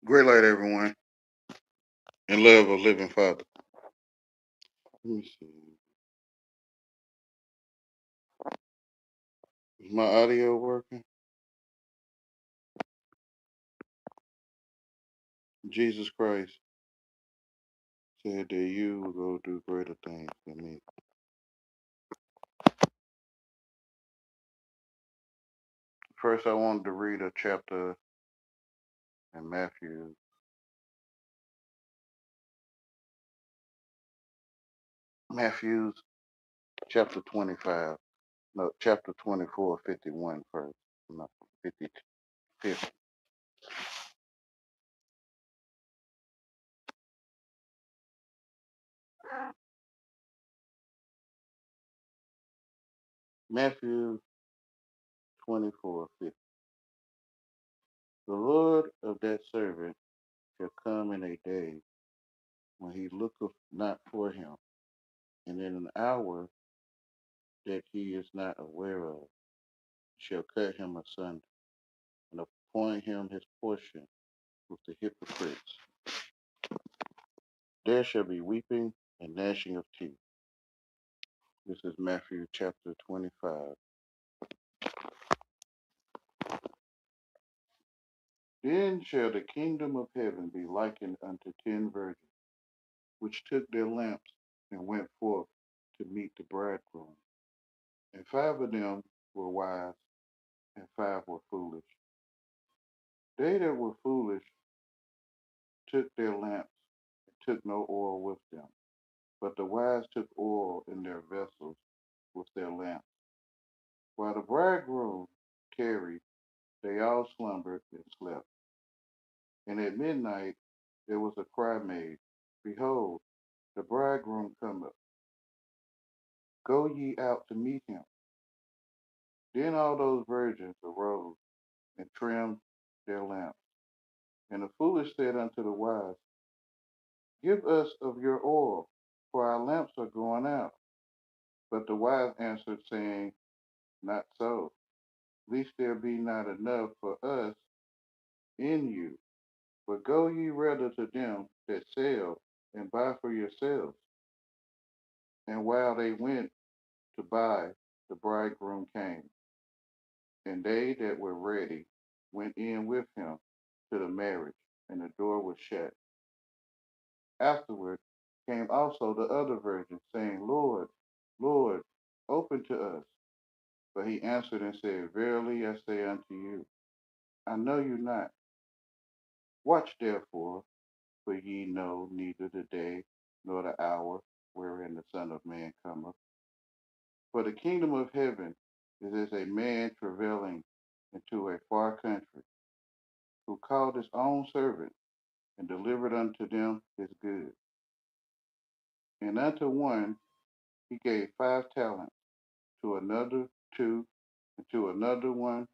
Great light, everyone, and love of living Father. Let me see. Is my audio working? Jesus Christ said that you will go do greater things than me. First, I wanted to read a chapter in Matthew's chapter 25. No, chapter 24, 51 first. No, 50, 50. Matthew 24, 50. The Lord of that servant shall come in a day when he looketh not for him, and in an hour that he is not aware of, shall cut him asunder, and appoint him his portion with the hypocrites. There shall be weeping and gnashing of teeth. This is Matthew chapter 25. Then shall the kingdom of heaven be likened unto 10 virgins, which took their lamps and went forth to meet the bridegroom. And 5 of them were wise, and 5 were foolish. They that were foolish took their lamps, and took no oil with them. But the wise took oil in their vessels with their lamps. While the bridegroom tarried, they all slumbered and slept. And at midnight there was a cry made, Behold, the bridegroom cometh. Go ye out to meet him. Then all those virgins arose and trimmed their lamps. And the foolish said unto the wise, Give us of your oil, for our lamps are going out. But the wise answered, saying, Not so, lest there be not enough for us in you. But go ye rather to them that sell, and buy for yourselves. And while they went to buy, the bridegroom came. And they that were ready went in with him to the marriage, and the door was shut. Afterward came also the other virgins, saying, Lord, Lord, open to us. But he answered and said, Verily I say unto you, I know you not. Watch therefore, for ye know neither the day nor the hour wherein the Son of Man cometh. For the kingdom of heaven is as a man traveling into a far country, who called his own servants and delivered unto them his goods. And unto one he gave 5 talents, to another 2, and to another 1,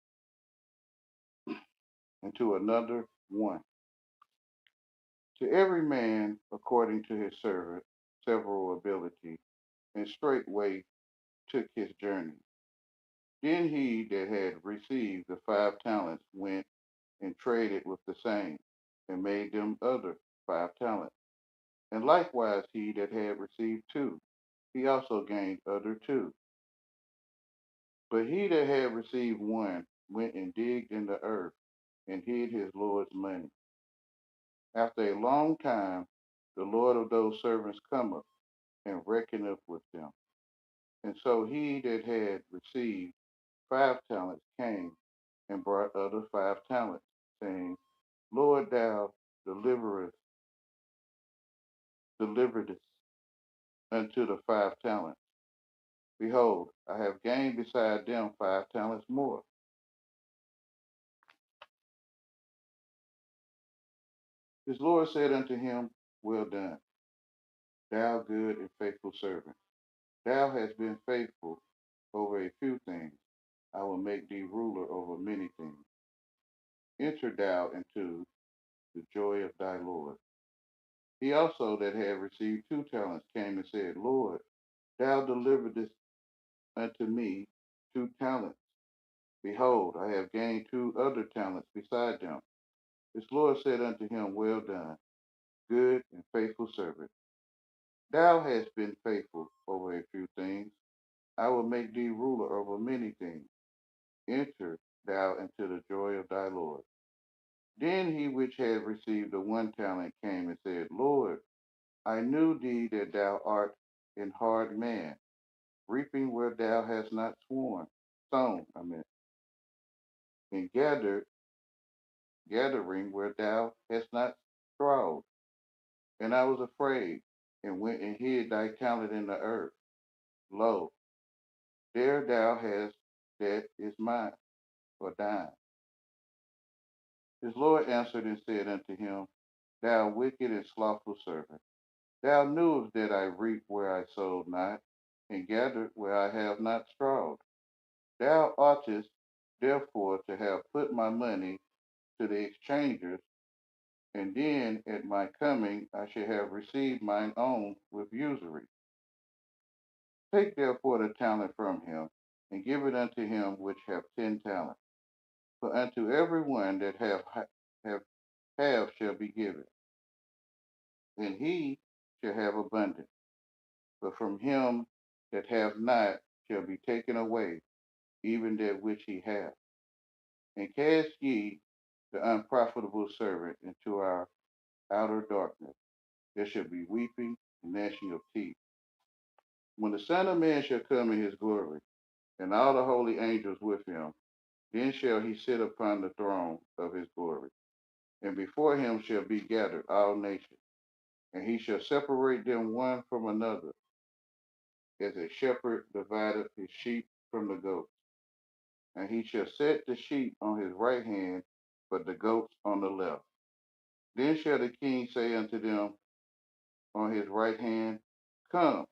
and to another 1. To every man according to his servant several ability, and straightway took his journey. Then he that had received the 5 talents went and traded with the same, and made them other 5 talents. And likewise he that had received 2, he also gained other 2. But he that had received 1 went and digged in the earth, and hid his Lord's money. After a long time, the Lord of those servants cometh and reckoneth with them. And so he that had received 5 talents came and brought other 5 talents, saying, Lord, thou deliveredest unto the 5 talents. Behold, I have gained beside them 5 talents more. His Lord said unto him, Well done, thou good and faithful servant. Thou hast been faithful over a few things. I will make thee ruler over many things. Enter thou into the joy of thy Lord. He also that had received 2 talents came and said, Lord, thou deliveredest unto me 2 talents. Behold, I have gained 2 other talents beside them. His Lord said unto him, Well done, good and faithful servant. Thou hast been faithful over a few things. I will make thee ruler over many things. Enter thou into the joy of thy Lord. Then he which had received the 1 talent came and said, Lord, I knew thee that thou art an hard man, reaping where thou hast not sown, and gathering where thou hast not strawed. And I was afraid, and went and hid thy talent in the earth. Lo, there thou hast that is mine, for thine. His Lord answered and said unto him, Thou wicked and slothful servant, thou knewest that I reap where I sowed not, and gathered where I have not strawed. Thou oughtest therefore to have put my money to the exchangers, and then at my coming I should have received mine own with usury. Take therefore the talent from him, and give it unto him which hath 10 talents. For unto every one that have shall be given, and he shall have abundance. But from him that hath not shall be taken away even that which he hath. And cast ye the unprofitable servant into our outer darkness. There shall be weeping and gnashing of teeth. When the Son of Man shall come in his glory, and all the holy angels with him, then shall he sit upon the throne of his glory. And before him shall be gathered all nations, and he shall separate them one from another, as a shepherd divideth his sheep from the goats. And he shall set the sheep on his right hand, but the goats on the left. Then shall the king say unto them on his right hand, Come,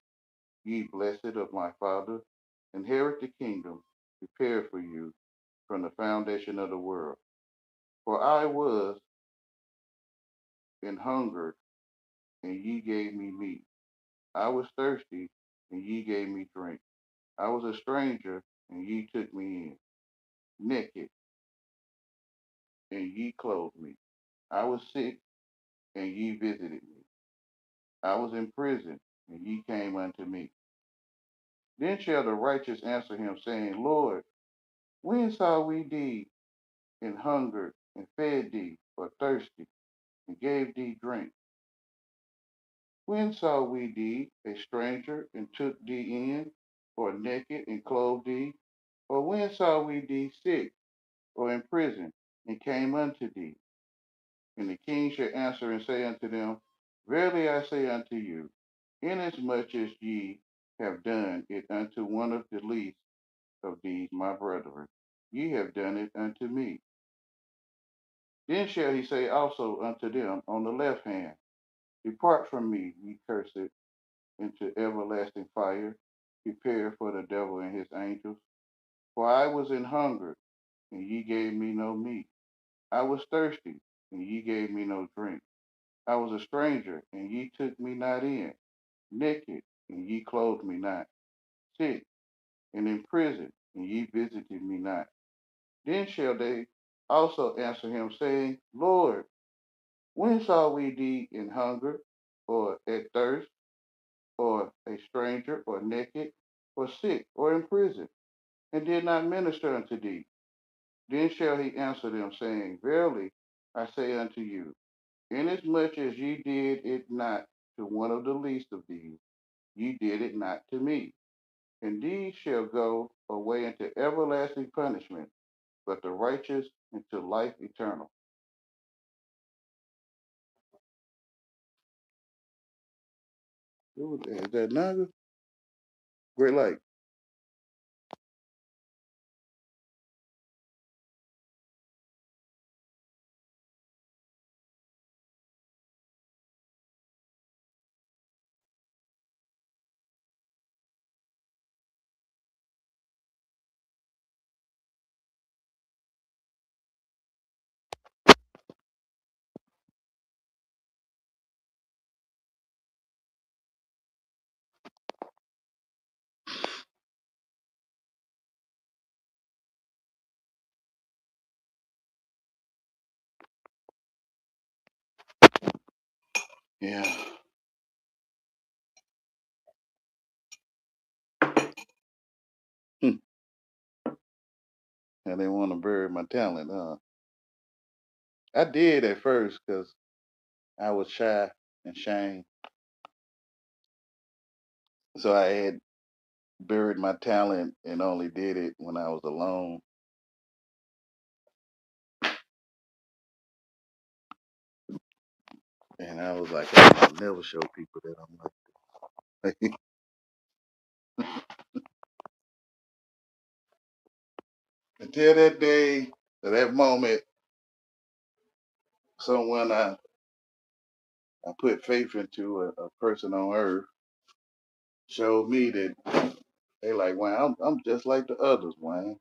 ye blessed of my Father, inherit the kingdom prepared for you from the foundation of the world. For I was and hungered, and ye gave me meat. I was thirsty, and ye gave me drink. I was a stranger, and ye took me in. Naked, and ye clothed me. I was sick, and ye visited me. I was in prison, and ye came unto me. Then shall the righteous answer him, saying, Lord, when saw we thee and hungered, and fed thee, or thirsty, and gave thee drink? When saw we thee a stranger, and took thee in, or naked, and clothed thee? Or when saw we thee sick, or in prison, and came unto thee? And the king shall answer and say unto them, Verily I say unto you, inasmuch as ye have done it unto one of the least of these my brethren, ye have done it unto me. Then shall he say also unto them on the left hand, Depart from me, ye cursed, into everlasting fire, prepared for the devil and his angels. For I was in hunger, and ye gave me no meat. I was thirsty, and ye gave me no drink. I was a stranger, and ye took me not in. Naked, and ye clothed me not. Sick, and in prison, and ye visited me not. Then shall they also answer him, saying, Lord, when saw we thee in hunger, or at thirst, or a stranger, or naked, or sick, or in prison, and did not minister unto thee? Then shall he answer them, saying, Verily I say unto you, inasmuch as ye did it not to one of the least of these, ye did it not to me. And these shall go away into everlasting punishment, but the righteous into life eternal. Who was that? Is that Naga? Great Light. Yeah. Hmm. And they want to bury my talent, huh? I did at first because I was shy and ashamed. So I had buried my talent and only did it when I was alone. And I was like, I'll never show people that I'm like that. Until that day, or that moment, someone I put faith into, a person on earth, showed me that they like, wow, I'm just like the others, Wayne.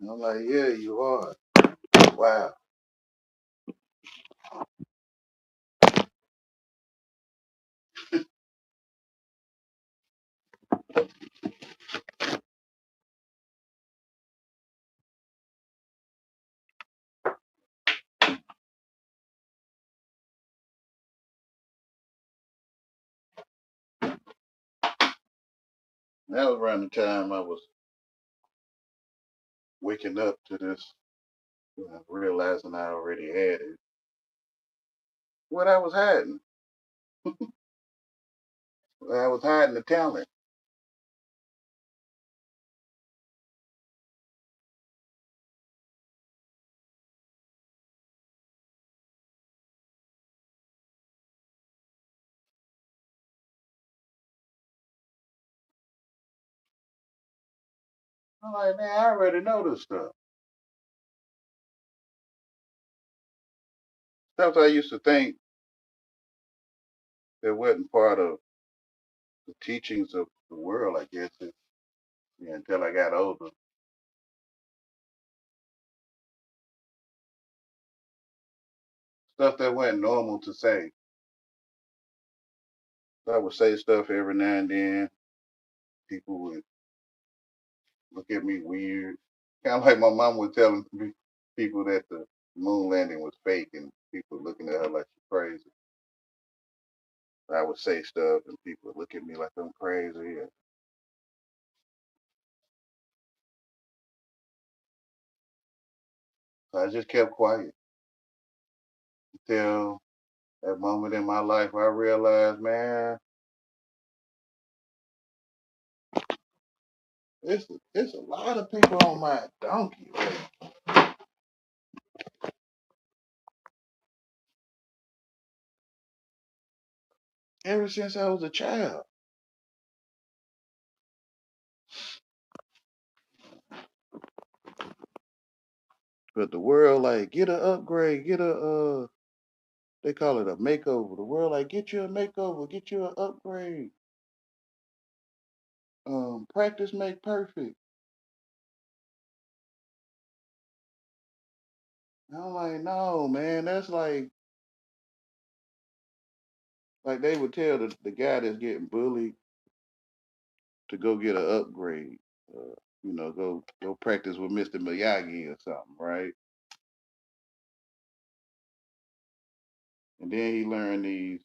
And I'm like, yeah, you are. Wow. That was around the time I was waking up to this, realizing I already had it. What I was hiding. I was hiding the talent. I'm like, man, I already know this stuff. Stuff I used to think that wasn't part of the teachings of the world, I guess, until I got older. Stuff that wasn't normal to say. So I would say stuff every now and then. People would look at me weird. Kind of like my mom was telling me, people that the moon landing was fake and people looking at her like she's crazy. I would say stuff and people would look at me like I'm crazy. And so I just kept quiet until that moment in my life where I realized, man, it's a lot of people on my donkey. Ever since I was a child. But the world like get a upgrade, get a they call it a makeover. The world like get you a makeover, get you an upgrade. Practice make perfect. And I'm like, no, man, that's like they would tell the guy that's getting bullied to go get an upgrade. Go practice with Mr. Miyagi or something, right? And then he learned these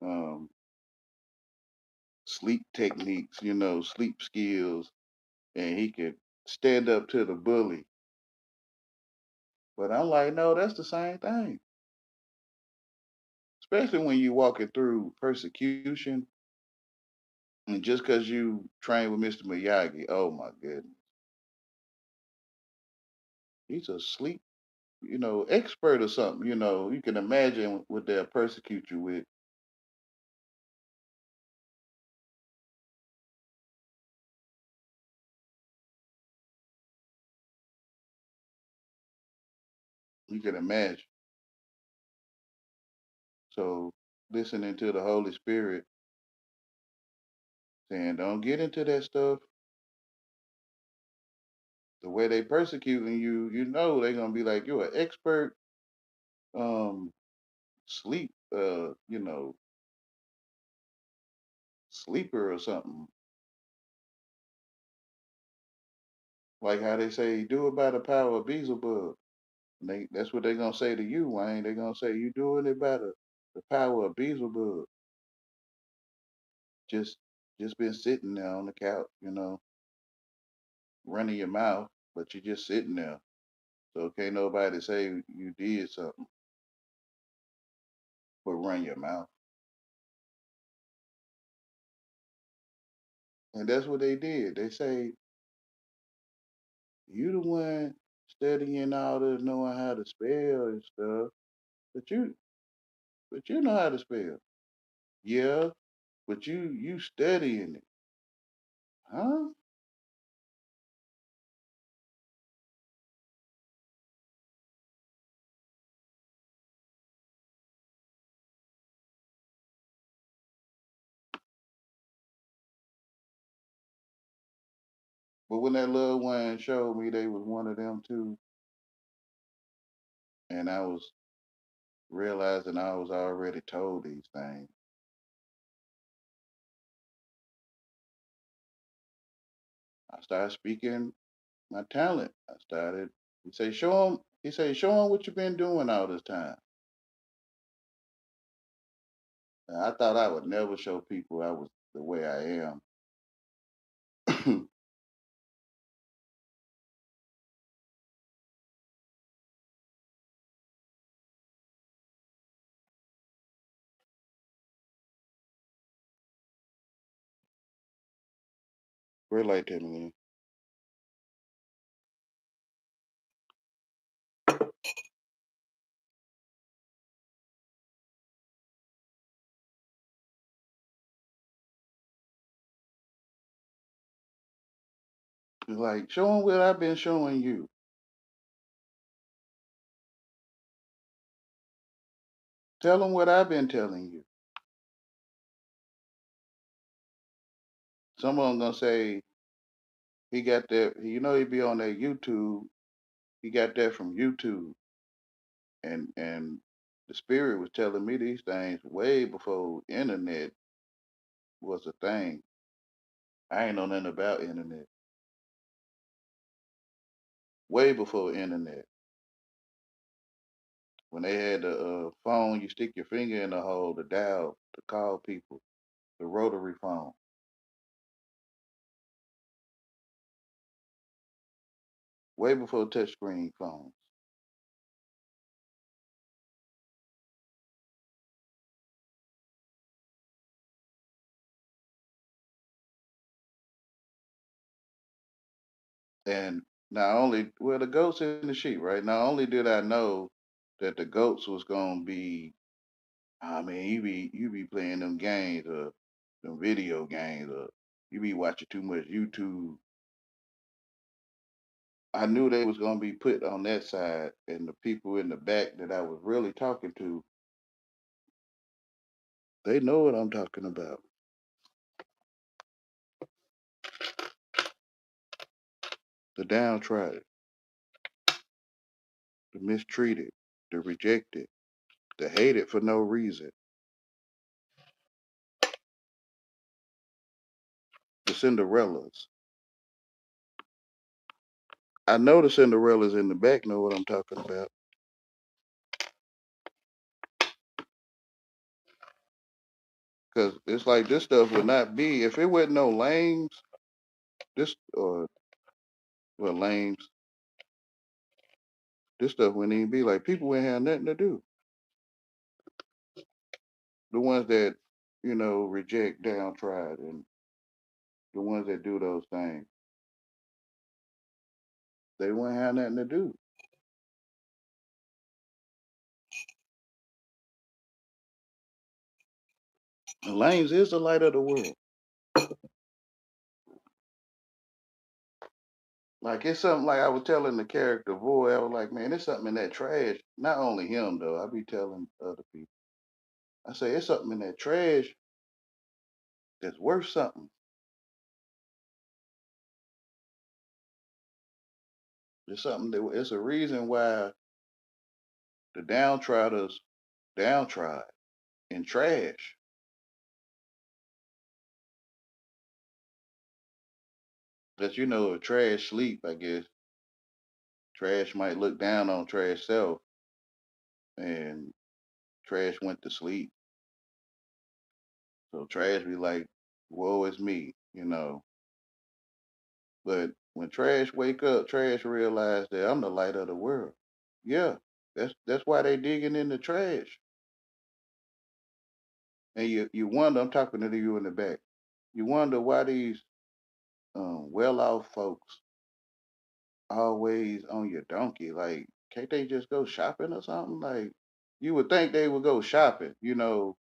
um, sleep techniques, sleep skills, and he could stand up to the bully. But I'm like, no, that's the same thing. Especially when you're walking through persecution, and just because you train with Mr. Miyagi, oh my goodness, he's a sleep, expert or something. You can imagine what they'll persecute you with. You can imagine. So listening to the Holy Spirit saying, don't get into that stuff. The way they persecuting you, they're gonna be like, you're an expert um sleep, sleeper or something. Like how they say, do it by the power of Beelzebub. That's what they're gonna say to you, Wayne. They're gonna say you doing it by the power of Beelzebub. Just just been sitting there on the couch, running your mouth, but you're just sitting there. So can't nobody say you did something but run your mouth. And that's what they did. They say you the one studying all this, knowing how to spell and stuff, but you know how to spell. Yeah, but you studying it, huh? But when that little one showed me they was one of them too, and I was realizing I was already told these things, I started speaking my talent. I started. He say, show him what you've been doing all this time. And I thought I would never show people I was the way I am. Relate to me. It's like, show him what I've been showing you. Tell him what I've been telling you. Some of them gonna say he got that. He be on that YouTube. He got that from YouTube, and the spirit was telling me these things way before internet was a thing. I ain't know nothing about internet. Way before internet, when they had the phone, you stick your finger in the hole to dial to call people, the rotary phone. Way before touchscreen phones. And not only well, the goats and the sheep, right? Not only did I know that the goats was gonna be, I mean, you be playing them games or them video games or you be watching too much YouTube. I knew they was gonna be put on that side, and the people in the back that I was really talking to, they know what I'm talking about. The downtrodden, the mistreated, the rejected, the hated for no reason, the Cinderellas. I know the Cinderellas in the back know what I'm talking about. Because it's like this stuff would not be if it wasn't no lames. This or well lames. This stuff wouldn't even be like people wouldn't have nothing to do. The ones that reject downtrodden and the ones that do those things, they wouldn't have nothing to do. And lames is the light of the world. Like it's something like I was telling the character boy, I was like, man, it's something in that trash. Not only him though, I be telling other people. I say it's something in that trash that's worth something. There's something that it's a reason why the downtrodders downtrod in trash. That a trash sleep, I guess. Trash might look down on Trash self, and Trash went to sleep. So Trash be like, "Woe is me," you know. But when Trash wake up, Trash realize that I'm the light of the world. Yeah, that's why they digging in the trash. And you wonder, I'm talking to you in the back. You wonder why these well-off folks always on your donkey. Like, can't they just go shopping or something? Like, you would think they would go shopping. You know,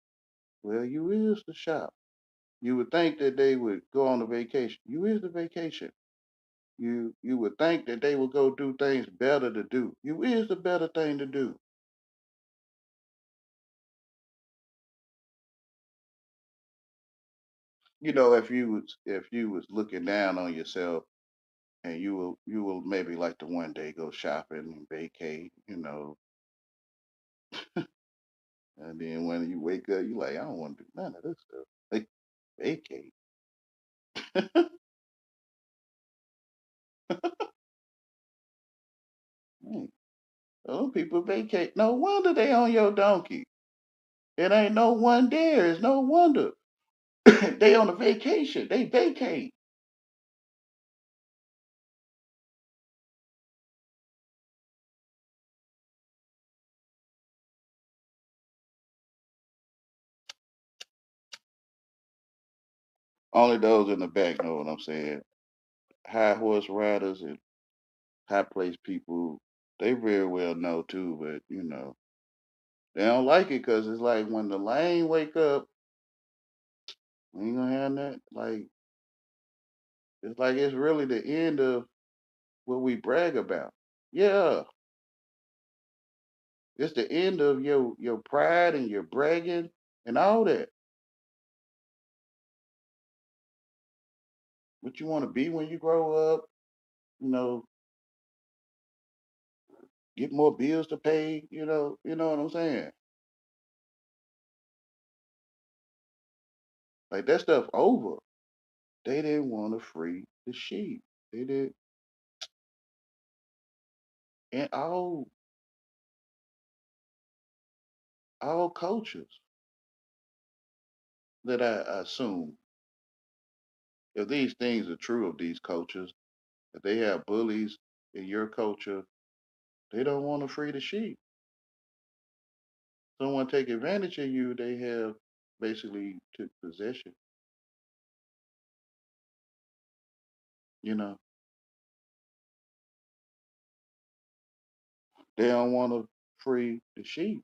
well, you is the shop. You would think that they would go on a vacation. You is the vacation. You would think that they would go do things better to do. You is the better thing to do. You know, if you was looking down on yourself and you will maybe like to one day go shopping and vacate, and then when you wake up, you like, I don't want to do none of this stuff. Like vacate. Man, those people vacate. No wonder they on your donkey. It ain't no one there. It's no wonder. They on a vacation. They vacate. Only those in the back know what I'm saying. High horse riders and high place people, they very well know too, but they don't like it because it's like when the lane wake up, we ain't gonna have that. Like it's like it's really the end of what we brag about. Yeah, it's the end of your pride and your bragging and all that. What you want to be when you grow up, you know, get more bills to pay. You know what I'm saying? Like that stuff over. They didn't want to free the sheep. They did, and all cultures that I assume, if these things are true of these cultures, if they have bullies in your culture, they don't want to free the sheep. Someone take advantage of you, they have basically took possession. You know, they don't want to free the sheep.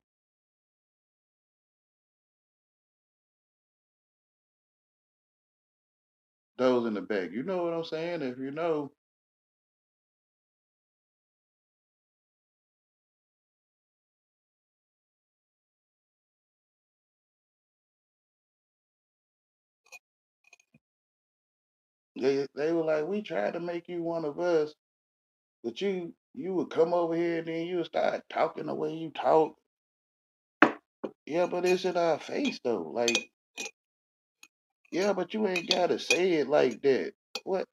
Those in the back, you know what I'm saying? If you know, they were like, we tried to make you one of us, but you would come over here and then you would start talking the way you talk. Yeah, but it's in our face though. Like, yeah, but you ain't gotta say it like that. What,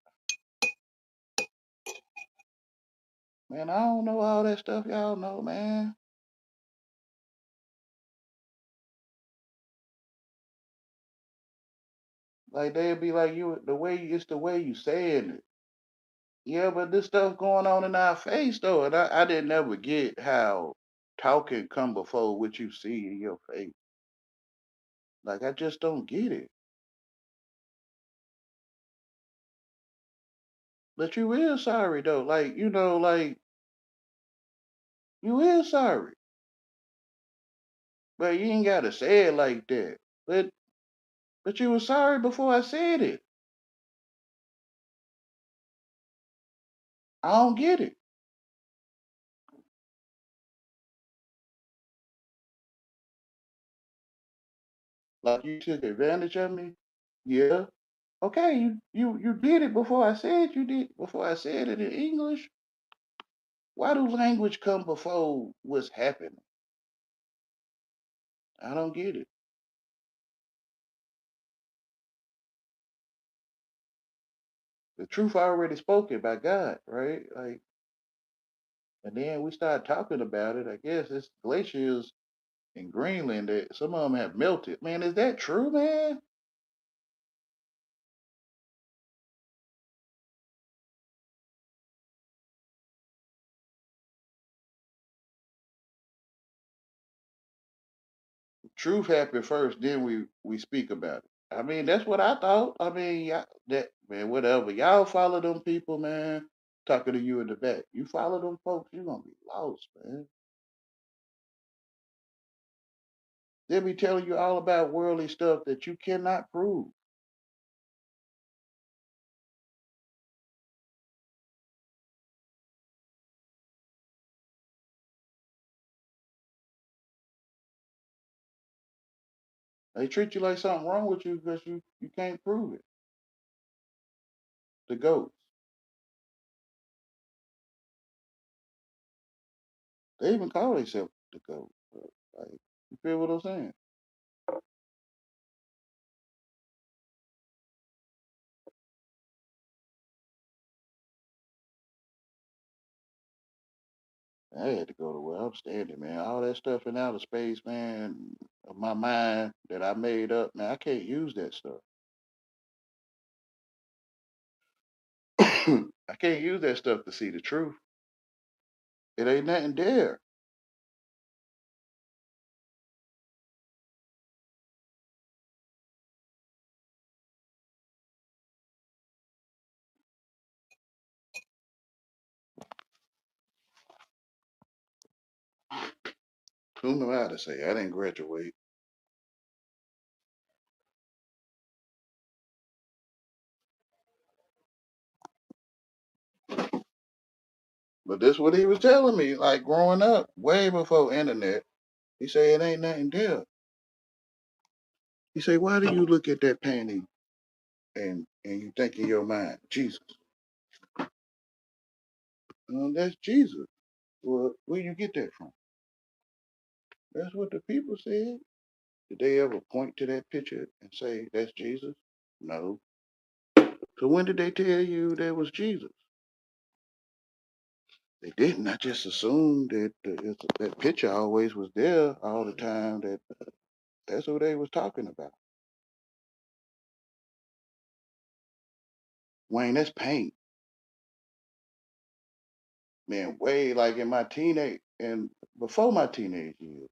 man? I don't know all that stuff y'all know, man. Like they'd be like, you the way it's the way you saying it. Yeah, but this stuff going on in our face though, and I didn't ever get how talking come before what you see in your face. Like I just don't get it. But you is sorry though. Like, like you is sorry. But you ain't gotta say it like that. But you was sorry before I said it. I don't get it. Like you took advantage of me. Yeah. Okay, you did it before I said you did before I said it in English. Why do language come before what's happening? I don't get it. The truth already spoken by God, right? Like And then we started talking about it. I guess it's glaciers in Greenland that some of them have melted. Man, is that true, man? Truth happened first, then we speak about it. I mean, that's what I thought. I mean, that man, whatever. Y'all follow them people, man. Talking to you in the back. You follow them folks, you're gonna be lost, man. They'll be telling you all about worldly stuff that you cannot prove. They treat you like something wrong with you because you can't prove it. The ghosts. They even call themselves the ghost. Like, you feel what I'm saying? I had to go to where I'm standing, man. All that stuff in outer space, man, of my mind that I made up, man, I can't use that stuff. I can't use that stuff to see the truth. It ain't nothing there. Who know how to say? I didn't graduate. But this what he was telling me, like growing up, way before internet. He said it ain't nothing there. He said, why do you look at that painting and you think in your mind, Jesus? That's Jesus. Well, where you get that from? That's what the people said. Did they ever point to that picture and say that's Jesus? No. So when did they tell you that was Jesus? They didn't. I just assumed that that picture always was there all the time. That's what they was talking about. Wayne, that's paint, man. Way like in my teenage and before my teenage years,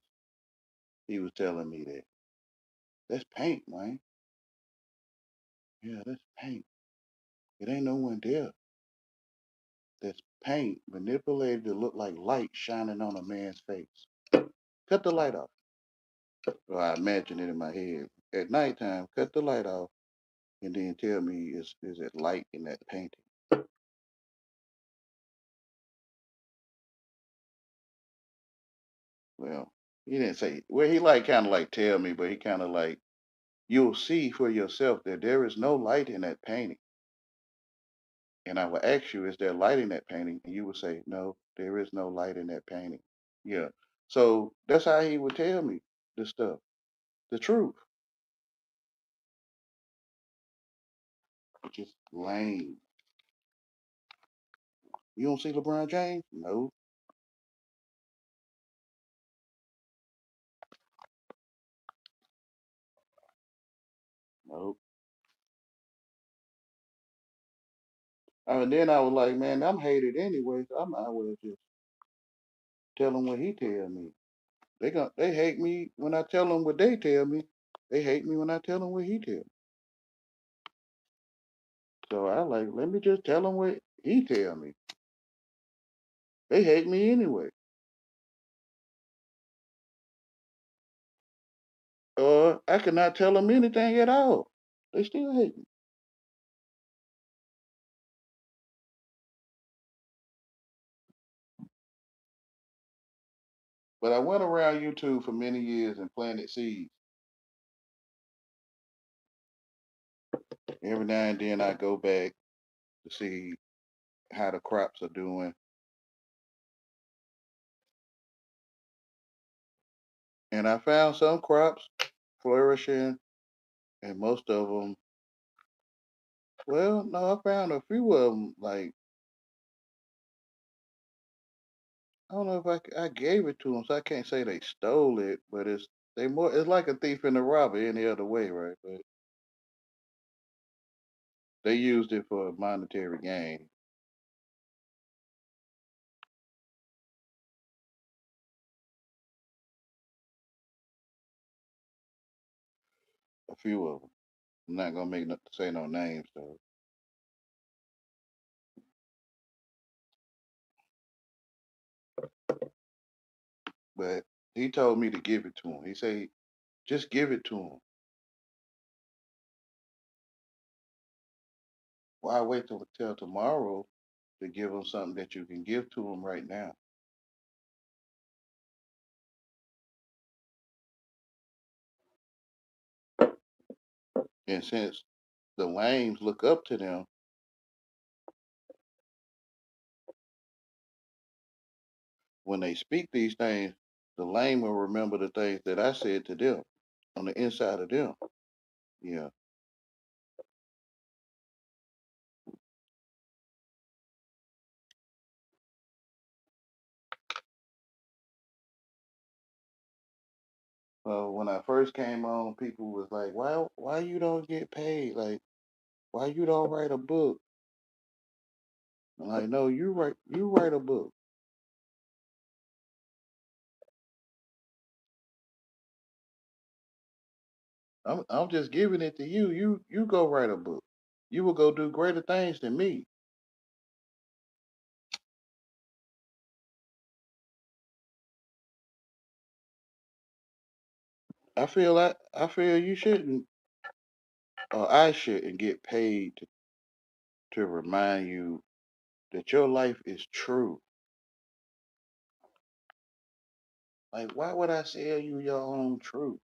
he was telling me that that's paint, Wayne. Yeah, that's paint. It ain't no one there. That's paint manipulated to look like light shining on a man's face. Cut the light off. Well, I imagine it in my head. At nighttime, cut the light off and then tell me is it light in that painting? Well, he didn't say well he like kinda like tell me, but he kinda like you'll see for yourself that there is no light in that painting. And I will ask you, is there light in that painting? And you would say, no, there is no light in that painting. Yeah. So that's how he would tell me the stuff, the truth, which is lame. You don't see LeBron James? No, no. And then I was like, man, I'm hated anyway. So I might as well just tell them what he tell me. They hate me when I tell them what they tell me. They hate me when I tell them what he tell me. So I like, let me just tell them what he tell me. They hate me anyway. Or I could not tell them anything at all. They still hate me. But I went around YouTube for many years and planted seeds. Every now and then I go back to see how the crops are doing. And I found some crops flourishing, and most of them, well, no, I found a few of them like I don't know if I gave it to them, so I can't say they stole it, but it's like a thief and a robber any other way, right? But they used it for monetary gain. A few of them. I'm not gonna say no names though. But he told me to give it to him. He said, just give it to him. Why wait till tomorrow to give him something that you can give to him right now? And since the lames look up to them, when they speak these things, the lame will remember the things that I said to them on the inside of them. Yeah. When I first came on, people was like, "Why you don't get paid? Like, why you don't write a book?" I'm like, "No, you write a book. I'm just giving it to you. You go write a book. You will go do greater things than me." I feel you shouldn't, or I shouldn't get paid to remind you that your life is true. Like, why would I sell you your own truth?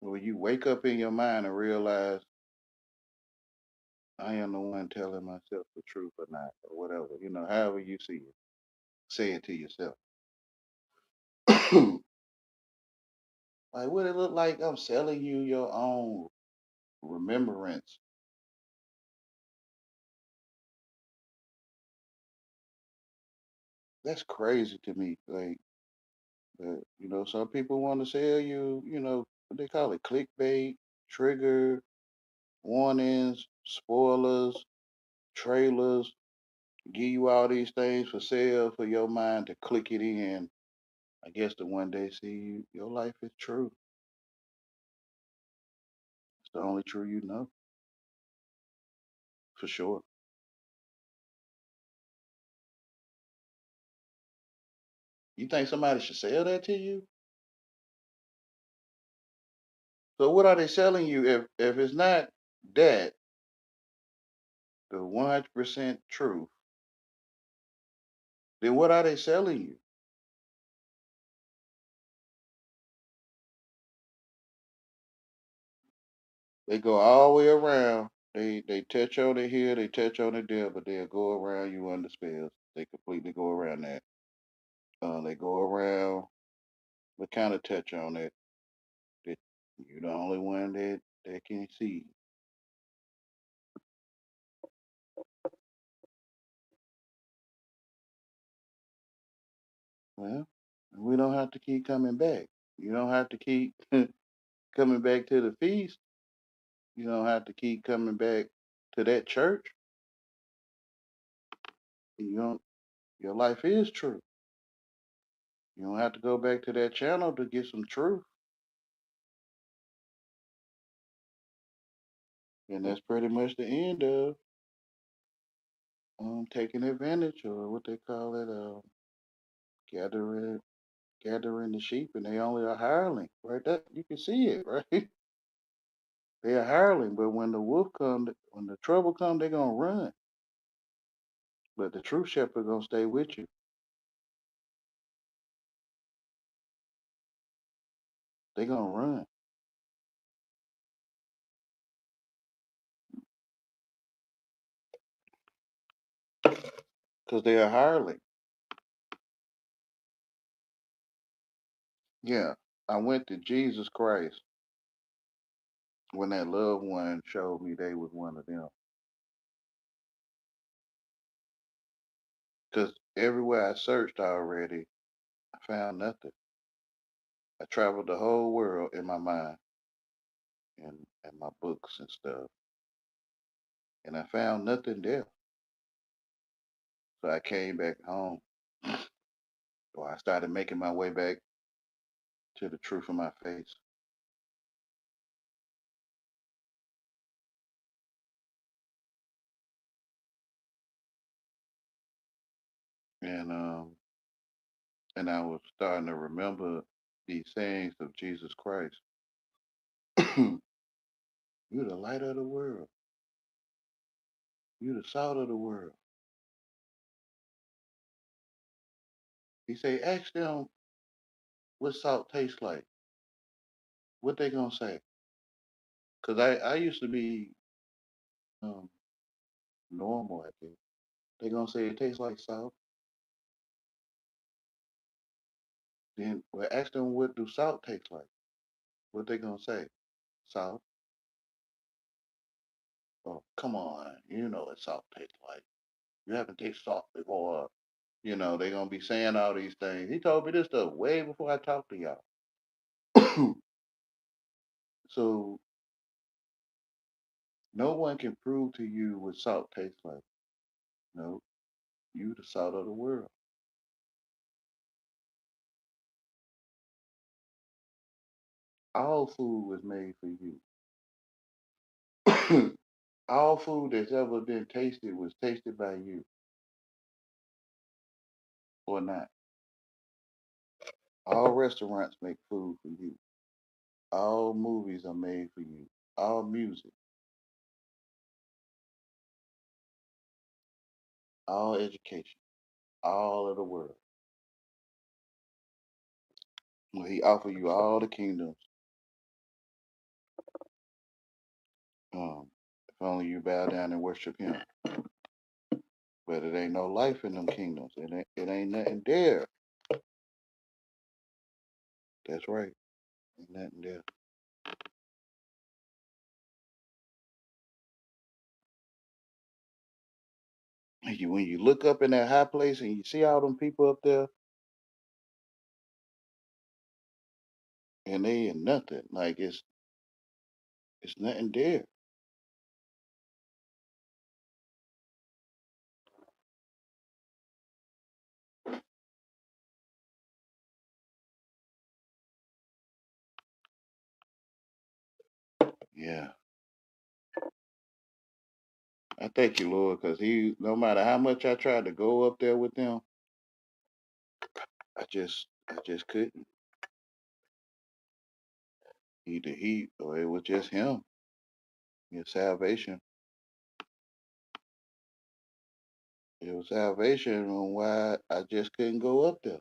When you wake up in your mind and realize I am the one telling myself the truth or not, or whatever, however you see it, say it to yourself. Like, what it look like I'm selling you your own remembrance? That's crazy to me. Like, but some people want to sell you, what they call it, clickbait, trigger, warnings, spoilers, trailers, give you all these things for sale for your mind to click it in. I guess the one day see your life is true. It's the only true you know, for sure. You think somebody should sell that to you? So what are they selling you if it's not that, the 100% truth, then what are they selling you? They go all the way around. They touch on it here, they touch on it there, but they'll go around you under spells. They completely go around that. They go around, but kind of touch on it. That you're the only one that can see. Well, we don't have to keep coming back. You don't have to keep coming back to the feast. You don't have to keep coming back to that church. You don't. Your life is true. You don't have to go back to that channel to get some truth. And that's pretty much the end of taking advantage, or what they call it, gathering gathering the sheep, and they only a hireling. Right? That you can see it, right? They a hireling, but when the wolf come, when the trouble come, they gonna run. But the true shepherd gonna stay with you. They gonna run because they are hireling. Yeah, I went to Jesus Christ when that loved one showed me they was one of them. Because everywhere I searched already, I found nothing. I traveled the whole world in my mind and my books and stuff, and I found nothing there. So I came back home, or I started making my way back to the truth of my face. And I was starting to remember these sayings of Jesus Christ. You're the light of the world. You're the salt of the world. He say, ask them what salt tastes like. What they gonna say? Cause I used to be um, normal at this. They gonna say it tastes like salt. Then well, ask them what do salt taste like. What they gonna say? Salt. Oh, come on. You know what salt tastes like. You haven't tasted salt before. They gonna be saying all these things. He told me this stuff way before I talked to y'all. So no one can prove to you what salt tastes like. No, you the salt of the world. All food was made for you. All food that's ever been tasted was tasted by you or not. All restaurants make food for you. All movies are made for you. All music, all education, all of the world. Well, he offer you all the kingdoms. If only you bow down and worship him. But it ain't no life in them kingdoms. It ain't nothing there. That's right. Ain't nothing there. When you look up in that high place and you see all them people up there and they ain't nothing. Like it's nothing there. Yeah. I thank you, Lord, because he no matter how much I tried to go up there with them, I just couldn't. Either he or it was just him. Your salvation. It was salvation on why I just couldn't go up there.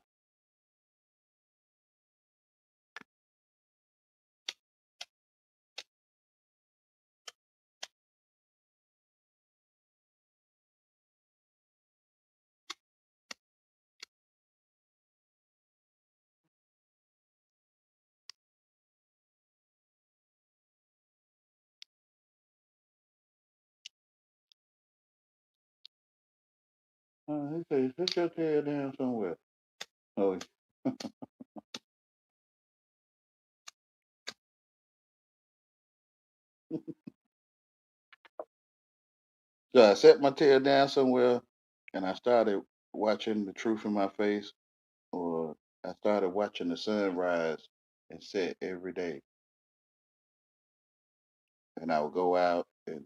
He said, sit your tail down somewhere. Oh, so I set my tail down somewhere and I started watching the truth in my face, or I started watching the sun rise and set every day. And I would go out and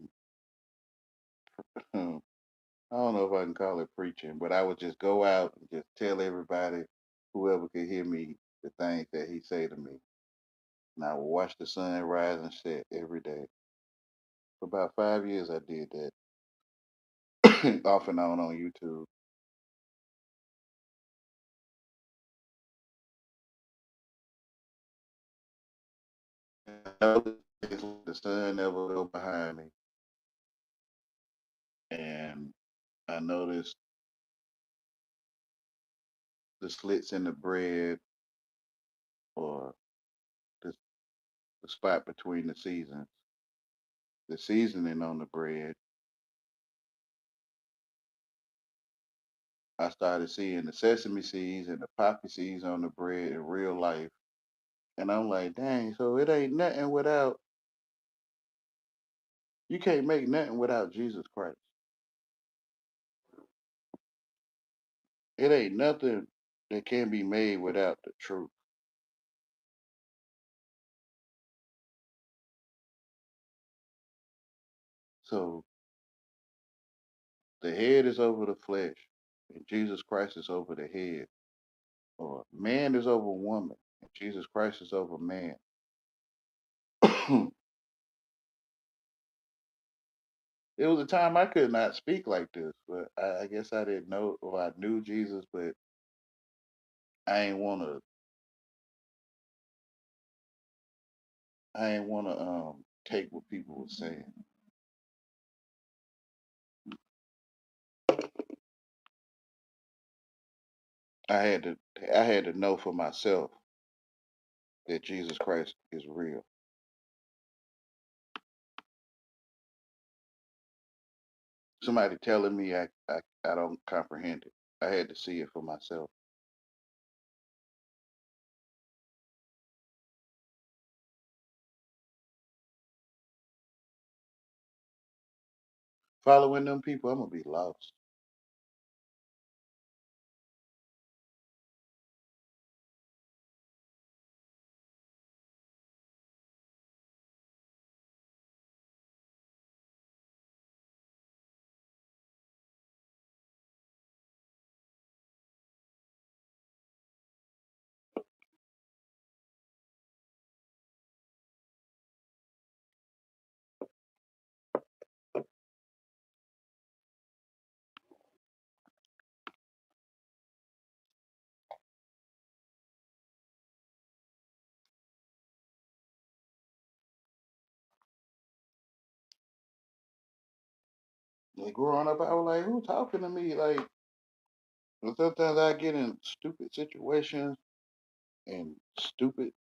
I don't know if I can call it preaching, but I would just go out and just tell everybody, whoever could hear me, the things that he say to me. And I would watch the sun rise and set every day. For about 5 years, I did that, off and on YouTube. The sun never go behind me, and I noticed the slits in the bread, or the, the spot between the seasons, the seasoning on the bread. I started seeing the sesame seeds and the poppy seeds on the bread in real life. And I'm like, dang, so it ain't nothing without, you can't make nothing without Jesus Christ. It ain't nothing that can be made without the truth. So the head is over the flesh, and Jesus Christ is over the head. Or man is over woman, and Jesus Christ is over man. It was a time I could not speak like this, but I guess I didn't know, or I knew Jesus, but I ain't wanna, I ain't wanna take what people were saying. I had to, I had to know for myself that Jesus Christ is real. Somebody telling me I don't comprehend it. I had to see it for myself. Following them people, I'm gonna be lost. Like growing up, I was like, who talking to me? Like, and sometimes I get in stupid situations and stupid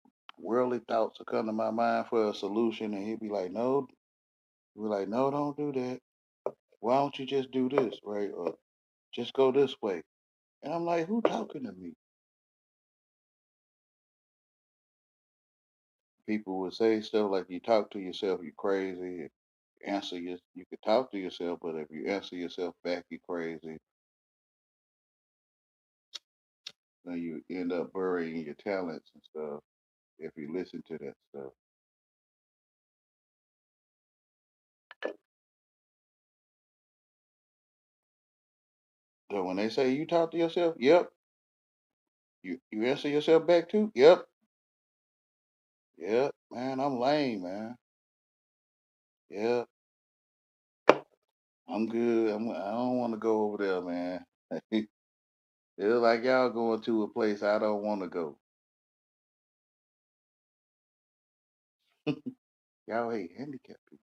worldly thoughts will come to my mind for a solution, and he'd be like, no, we're like, no, don't do that. Why don't you just do this, right? Or just go this way. And I'm like, who talking to me? People would say stuff like, you talk to yourself, you crazy. Answer you could talk to yourself, but if you answer yourself back, you crazy. Then you end up burying your talents and stuff if you listen to that stuff. So when they say you talk to yourself, yep. You answer yourself back too, yep, yep. Man, I'm lame, man. Yep, I'm good. I don't want to go over there, man. It's like y'all going to a place I don't want to go. Y'all hate handicapped people.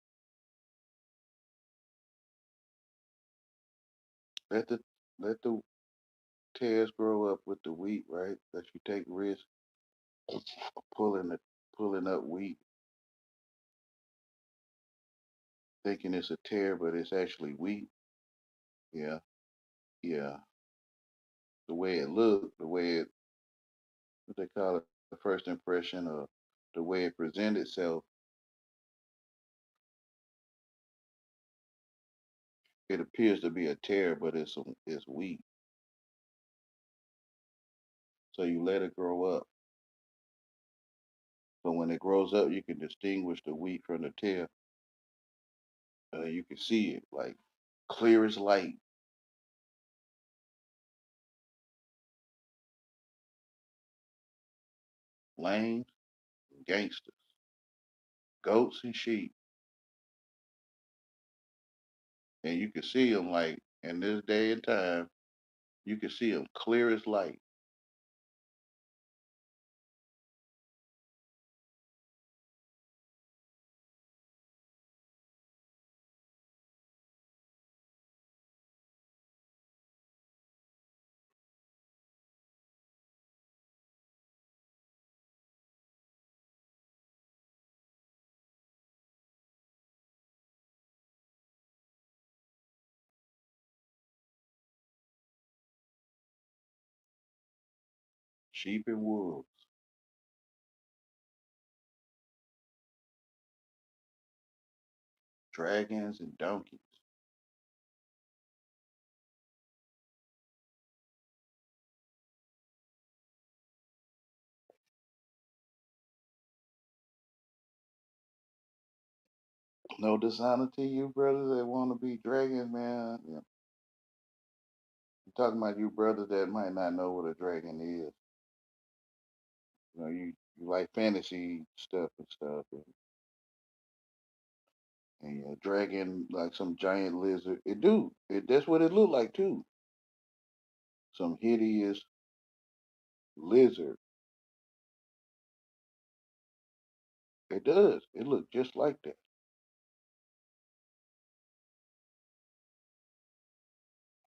Let the let the tares grow up with the wheat, right? That you take risks of pulling up wheat, thinking it's a tear, but it's actually wheat. Yeah, yeah. The way it looked, the way it what they call it, the first impression, or the way it presented itself, it appears to be a tear, but it's wheat. So you let it grow up. So when it grows up, you can distinguish the wheat from the tear. You can see it like clear as light. Lanes, gangsters, goats and sheep, and you can see them like in this day and time. You can see them clear as light. Sheep and wolves, dragons and donkeys. No dishonor to you, brothers that want to be dragons, man. You know, I'm talking about you brothers that might not know what a dragon is. You know, you like fantasy stuff and stuff, and a dragon like some giant lizard. It do. That's what it look like too. Some hideous lizard. It does. It look just like that.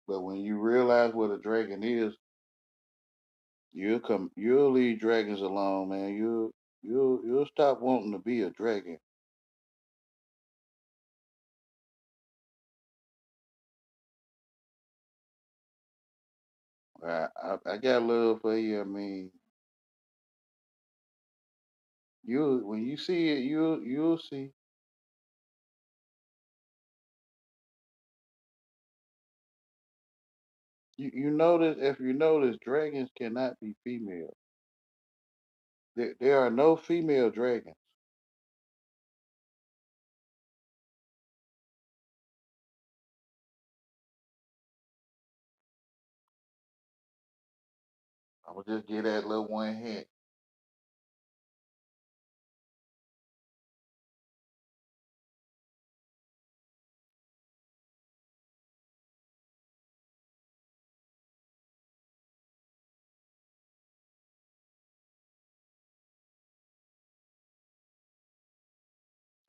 But when you realize what a dragon is, you'll leave dragons alone, man. You'll stop wanting to be a dragon. I got love for you. I mean, you when you see it, you'll see. You notice if you notice, dragons cannot be female. There are no female dragons. I will just give that little one hint.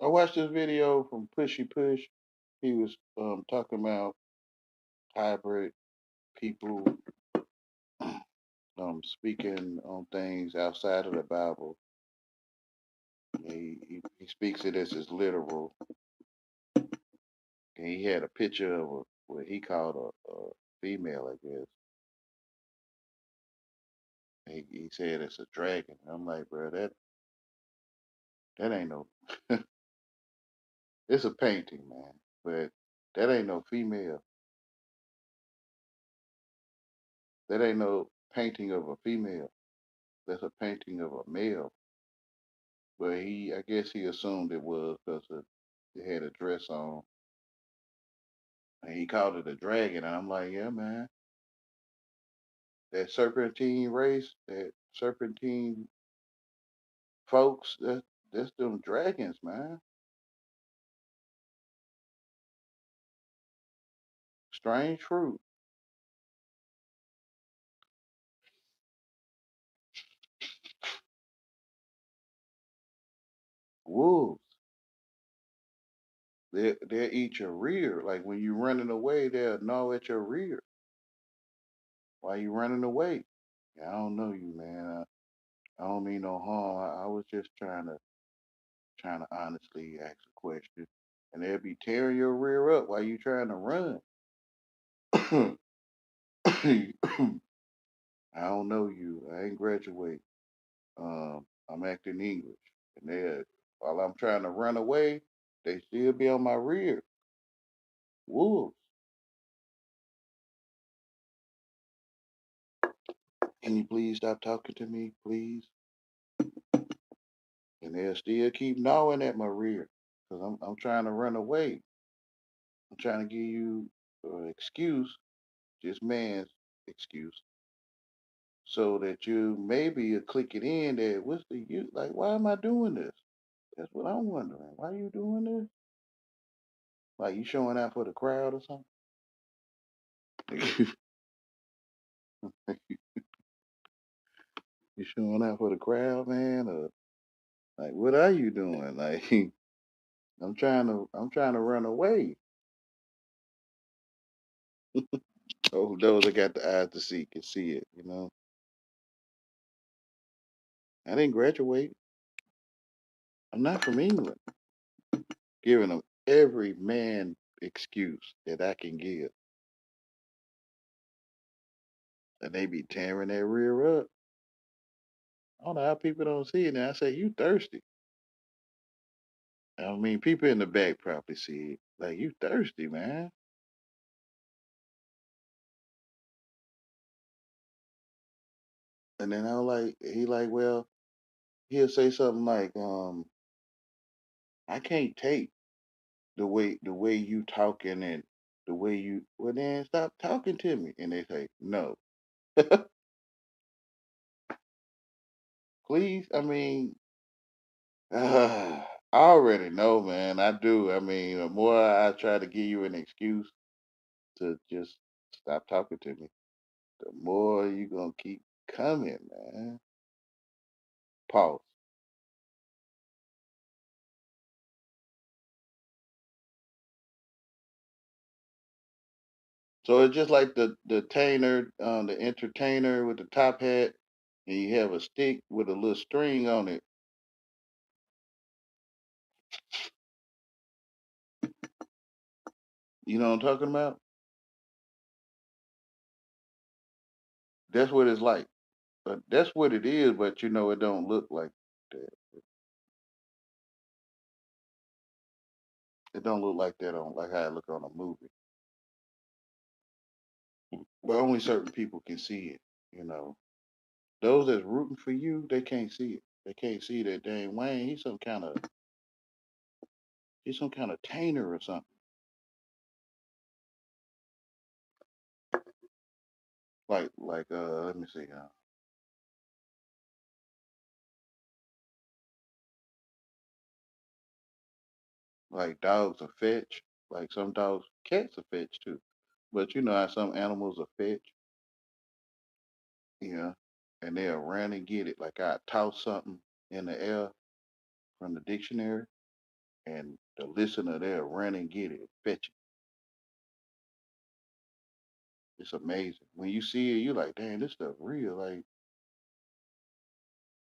I watched this video from Pushy Push. He was talking about hybrid people speaking on things outside of the Bible. He speaks it as is literal. And he had a picture of what he called a female, I guess. He said it's a dragon. I'm like, bro, that ain't no. It's a painting, man, but that ain't no female. That ain't no painting of a female. That's a painting of a male. But I guess he assumed it was because it had a dress on, and he called it a dragon. And I'm like, yeah, man, that serpentine race, that serpentine folks, that's them dragons, man. Strange fruit, wolves. They'll eat your rear. Like when you running away, they'll gnaw at your rear while you running away. Yeah, I don't know you, man. I don't mean no harm. I was just trying to honestly ask a question, and they'll be tearing your rear up while you trying to run. I don't know you. I ain't graduate. I'm acting English, and they while I'm trying to run away, they still be on my rear. Wolves. Can you please stop talking to me, please? And they'll still keep gnawing at my rear because I'm trying to run away. I'm trying to give you an excuse, just man's excuse, so that you maybe click it in that what's the use? Like, why am I doing this? That's what I'm wondering. Why are you doing this? Like, you showing out for the crowd or something? You showing out for the crowd, man, or like what are you doing? Like, I'm trying to run away. Oh, those that got the eyes to see can see it. I didn't graduate. I'm not from England. Giving them every man excuse that I can give, and they be tearing their rear up. I don't know how people don't see it. And I say, you thirsty. I mean, people in the back probably see it. Like, you thirsty, man. And then I was like, he like, well, he'll say something like, I can't take the way you talking and the way you well then stop talking to me. And they say, no. Please. I mean, I already know, man. I do. I mean, the more I try to give you an excuse to just stop talking to me, the more you gonna keep coming, man. Pause. So it's just like the tainer, the entertainer with the top hat, and you have a stick with a little string on it. You know what I'm talking about? That's what it's like. But that's what it is. But you know, it don't look like that. It don't look like that on like how it look on a movie. But only certain people can see it. You know, those that's rooting for you, they can't see it. They can't see that Dane Wayne. He's some kind of tainer or something. Let me see. Like dogs are fetch. Like some dogs, cats are fetch too. But you know how some animals are fetch, yeah, and they'll run and get it. Like I toss something in the air from the dictionary, and the listener they'll run and get it, fetch it. It's amazing when you see it. You like, damn, this stuff real. Like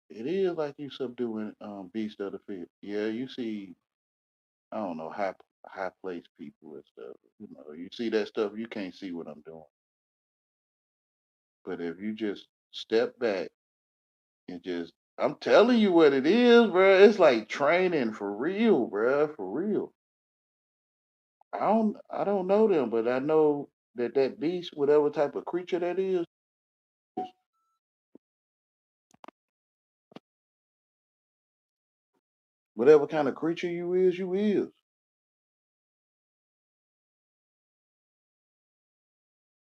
it is like you subduing beast of the field. Yeah, you see, I don't know high place people and stuff. You know, you see that stuff, you can't see what I'm doing. But if you just step back and just, I'm telling you what it is, bro. It's like training for real, bro, for real. I don't know them, but I know that beast, whatever type of creature that is, whatever kind of creature you is.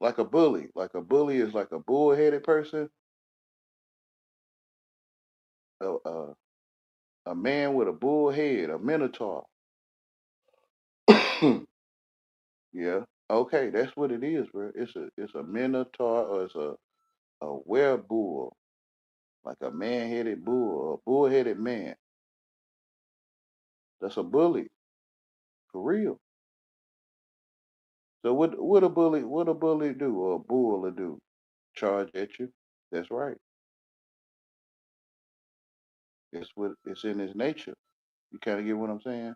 Like a bully. Like a bully is like a bullheaded person, a a man with a bull head, a minotaur. Yeah. Okay, that's what it is, bro. It's a minotaur or it's a werebull, like a man-headed bull, a bull-headed man. That's a bully for real. So what a bully do or a bull will do? Charge at you. That's right. It's in his nature. You kind of get what I'm saying?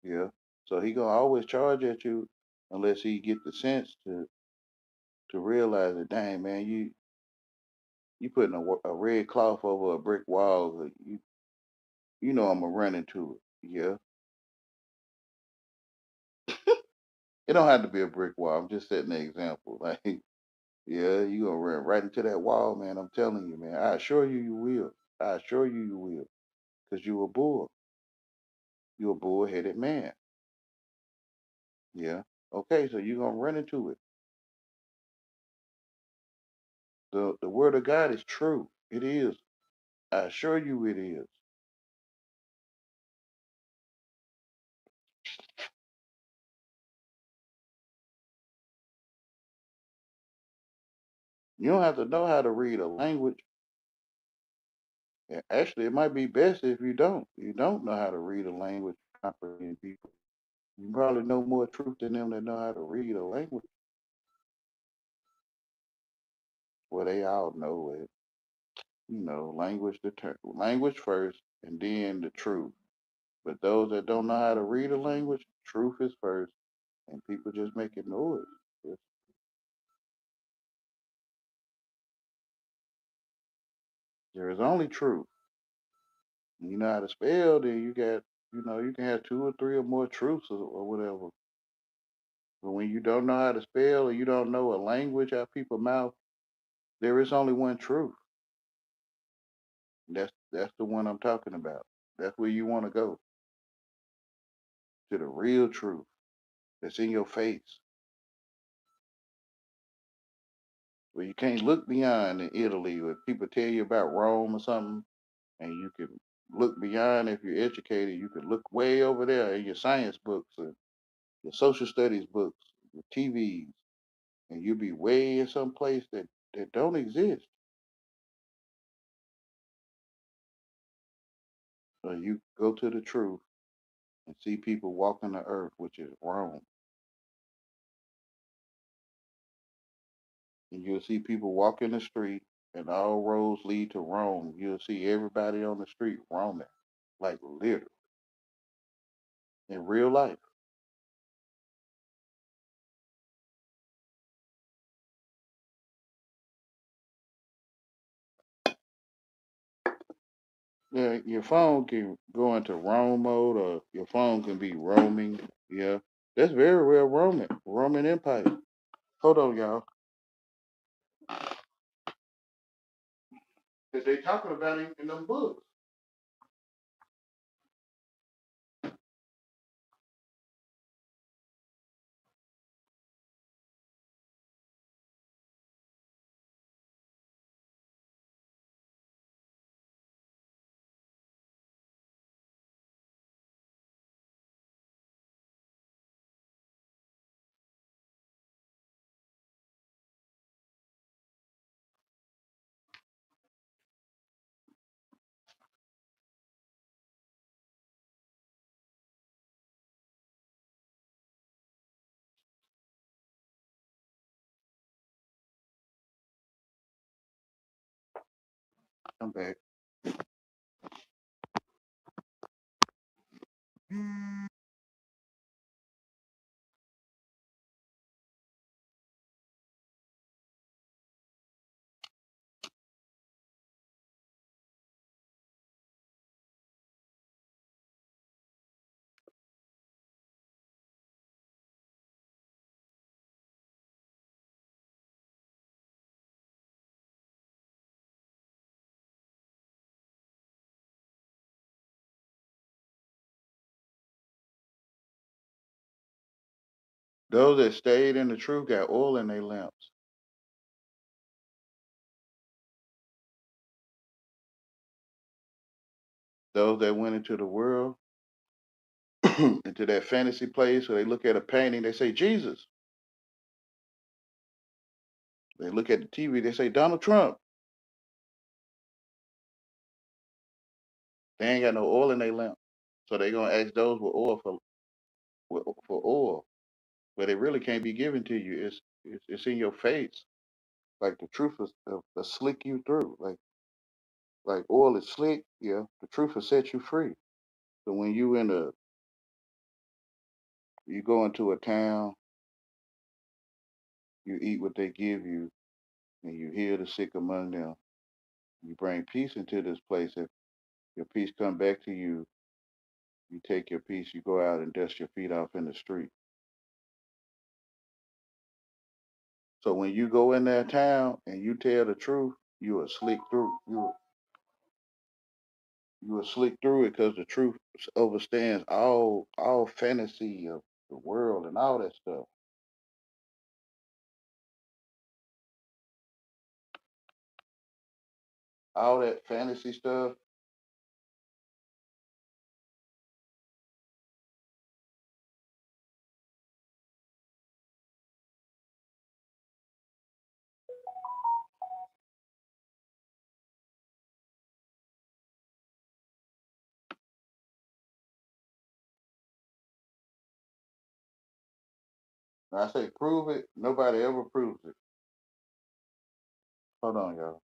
Yeah. So he gonna always charge at you unless he get the sense to realize that, dang man, you putting a red cloth over a brick wall. You know I'm gonna run into it. Yeah. It don't have to be a brick wall. I'm just setting an example. Like, yeah, you gonna run right into that wall, man. I'm telling you, man. I assure you, you will. I assure you, you will, cause you a bull. You a bull-headed man. Yeah. Okay, so you gonna run into it. The word of God is true. It is. I assure you, it is. You don't have to know how to read a language. Actually, it might be best if you don't. You don't know how to read a language, comprehend people. You probably know more truth than them that know how to read a language. Well, they all know it. You know, language first, and then the truth. But those that don't know how to read a language, truth is first, and people just making noise. It's- There is only truth. When you know how to spell, then you can have two or three or more truths or whatever. But when you don't know how to spell or you don't know a language out people's mouth, there is only one truth. That's the one I'm talking about. That's where you want to go, to the real truth that's in your face, where you can't look beyond in Italy, where people tell you about Rome or something, and you can look beyond. If you're educated, you can look way over there in your science books and your social studies books, your TVs, and you'll be way in some place that don't exist. So you go to the truth and see people walking the earth, which is Rome. And you'll see people walking the street, and all roads lead to Rome. You'll see everybody on the street roaming, like literally in real life. Yeah, your phone can go into Rome mode, or your phone can be roaming. Yeah, that's very well roaming, Roman Empire. Hold on, y'all. That they talking about in them books. I'm back. Those that stayed in the truth got oil in their lamps. Those that went into the world, into that fantasy place where they look at a painting, they say Jesus. They look at the TV, they say Donald Trump. They ain't got no oil in their lamp. So they gonna ask those with oil for oil. But it really can't be given to you. It's in your face. Like the truth will slick you through. Like oil is slick, yeah. The truth will set you free. So when you go into a town, you eat what they give you, and you heal the sick among them. You bring peace into this place. If your peace come back to you, you take your peace, you go out and dust your feet off in the street. So when you go in that town and you tell the truth, you will slick through. You will slick through it because the truth overstands all fantasy of the world and all that stuff. All that fantasy stuff. When I say prove it, nobody ever proves it. Hold on, y'all.